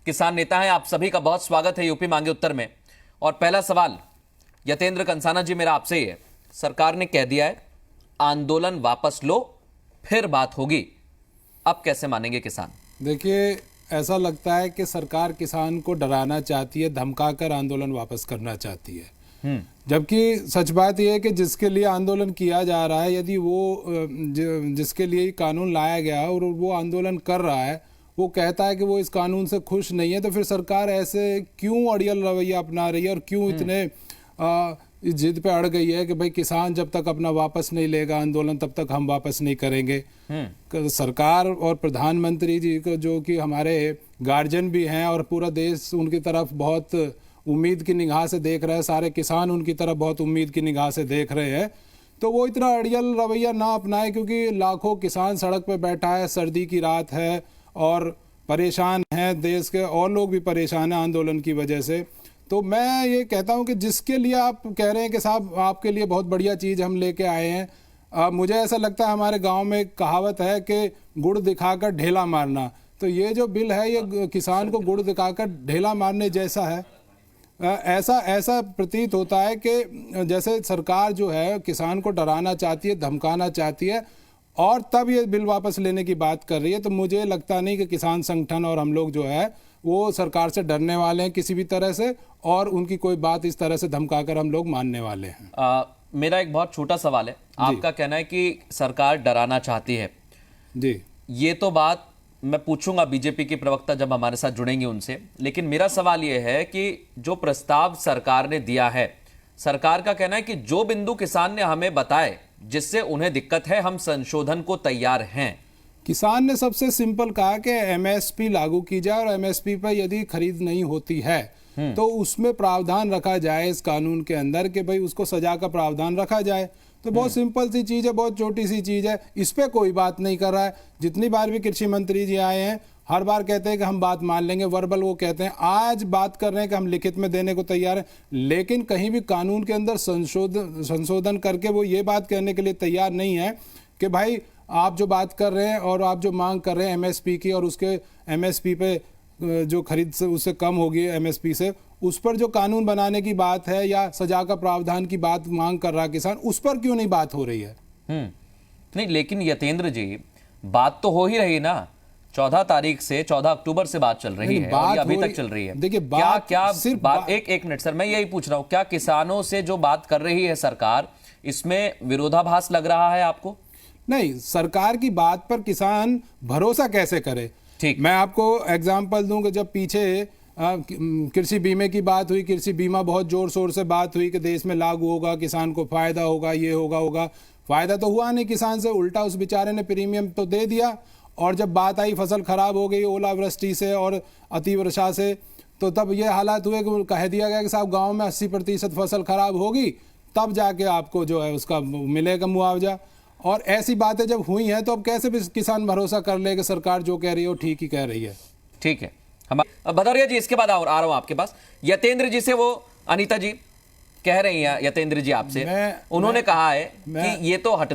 किसान नेता हैं। आप सभी का बहुत स्वागत है यूपी मांगे उत्तर में। और पहला सवाल यतेंद्र कंसाना जी मेरा आपसे ही है। सरकार ने कह दिया है आंदोलन वापस लो फिर बात होगी, अब कैसे मानेंगे किसान? देखिए, ऐसा लगता है कि सरकार किसान को डराना चाहती है, धमकाकर आंदोलन वापस करना चाहती है। जबकि सच बात यह है कि जिसके लिए आंदोलन किया जा रहा है, यदि वो जिसके लिए कानून लाया गया और वो आंदोलन कर रहा है, वो कहता है कि वो इस कानून से खुश नहीं है, तो फिर सरकार ऐसे क्यों अड़ियल रवैया अपना रही है और क्यों इतने इस जिद पे अड़ गई है कि भाई किसान जब तक अपना वापस नहीं लेगा आंदोलन तब तक हम वापस नहीं करेंगे। सरकार और प्रधानमंत्री जी को, जो कि हमारे गार्जियन भी हैं और पूरा देश उनकी तरफ बहुत उम्मीद की निगाह से देख रहा है, सारे किसान उनकी तरफ बहुत उम्मीद की निगाह से देख रहे हैं, तो वो इतना अड़ियल रवैया ना अपनाए, क्योंकि लाखों किसान सड़क पे बैठा है, सर्दी की रात है और परेशान है, देश के और लोग भी परेशान हैं आंदोलन की वजह से। तो मैं ये कहता हूं कि जिसके लिए आप कह रहे हैं कि साहब आपके लिए बहुत बढ़िया चीज़ हम लेके आए हैं, मुझे ऐसा लगता है हमारे गांव में एक कहावत है कि गुड़ दिखाकर ढेला मारना, तो ये जो बिल है ये किसान को गुड़ दिखाकर ढेला मारने जैसा है। ऐसा प्रतीत होता है कि जैसे सरकार जो है किसान को डराना चाहती है, धमकाना चाहती है और तब ये बिल वापस लेने की बात कर रही है। तो मुझे लगता नहीं कि किसान संगठन और हम लोग जो है वो सरकार से डरने वाले हैं किसी भी तरह से, और उनकी कोई बात इस तरह से धमकाकर हम लोग मानने वाले हैं। मेरा एक बहुत छोटा सवाल है, आपका कहना है कि सरकार डराना चाहती है जी, ये तो बात मैं पूछूंगा बीजेपी के प्रवक्ता जब हमारे साथ जुड़ेंगे उनसे, लेकिन मेरा सवाल यह है कि जो प्रस्ताव सरकार ने दिया है, सरकार का कहना है कि जो बिंदु किसान ने हमें बताए जिससे उन्हें दिक्कत है हम संशोधन को तैयार हैं। किसान ने सबसे सिंपल कहा कि एमएसपी लागू की जाए और एमएसपी पर यदि खरीद नहीं होती है तो उसमें प्रावधान रखा जाए इस कानून के अंदर कि भाई उसको सजा का प्रावधान रखा जाए। तो बहुत सिंपल सी चीज़ है, बहुत छोटी सी चीज़ है, इस पे कोई बात नहीं कर रहा है। जितनी बार भी कृषि मंत्री जी आए हैं हर बार कहते हैं कि हम बात मान लेंगे, वर्बल वो कहते हैं, आज बात कर रहे हैं कि हम लिखित में देने को तैयार हैं, लेकिन कहीं भी कानून के अंदर संशोधन करके वो ये बात कहने के लिए तैयार नहीं है कि भाई आप जो बात कर रहे हैं और आप जो मांग कर रहे हैं एमएसपी की और उसके एमएसपी पे जो खरीद से उससे कम होगी एमएसपी से, उस पर जो कानून बनाने की बात है या सजा का प्रावधान की बात मांग कर रहा किसान, उस पर क्यों नहीं बात हो रही है? नहीं, लेकिन यतेंद्र जी बात तो हो ही रही ना, 14 तारीख से 14 अक्टूबर से बात चल रही है और अभी तक चल रही है। देखिए एक मिनट सर, मैं यही पूछ रहा हूं, क्या किसानों से जो बात कर रही है सरकार, इसमें विरोधाभास लग रहा है आपको? नहीं, सरकार की बात पर किसान भरोसा कैसे करे? ठीक, मैं आपको एग्जांपल दूं कि जब पीछे कृषि बीमे की बात हुई, कृषि बीमा बहुत जोर शोर से बात हुई कि देश में लागू होगा, किसान को फायदा होगा, ये होगा, फायदा तो हुआ नहीं किसान से, उल्टा उस बेचारे ने प्रीमियम तो दे दिया। और जब बात आई फसल खराब हो गई ओलावृष्टि से और अतिवर्षा से, तो तब ये हालात हुए कि कह दिया गया कि साहब गाँव में 80% फसल खराब होगी तब जाके आपको जो है उसका मिलेगा मुआवजा। और ऐसी बातें जब हुई हैं तो अब कैसे भी किसान भरोसा कर ले कि सरकार जो कह रही है वो ठीक ही कह रही है। ठीक है, हम भदौरिया जी इसके बाद आ रहा हूं आपके पास। यतेंद्र जी से वो अनीता जी कह रही हैं, यतेंद्र जी आपसे, उन्होंने कहा है कि ये तो हट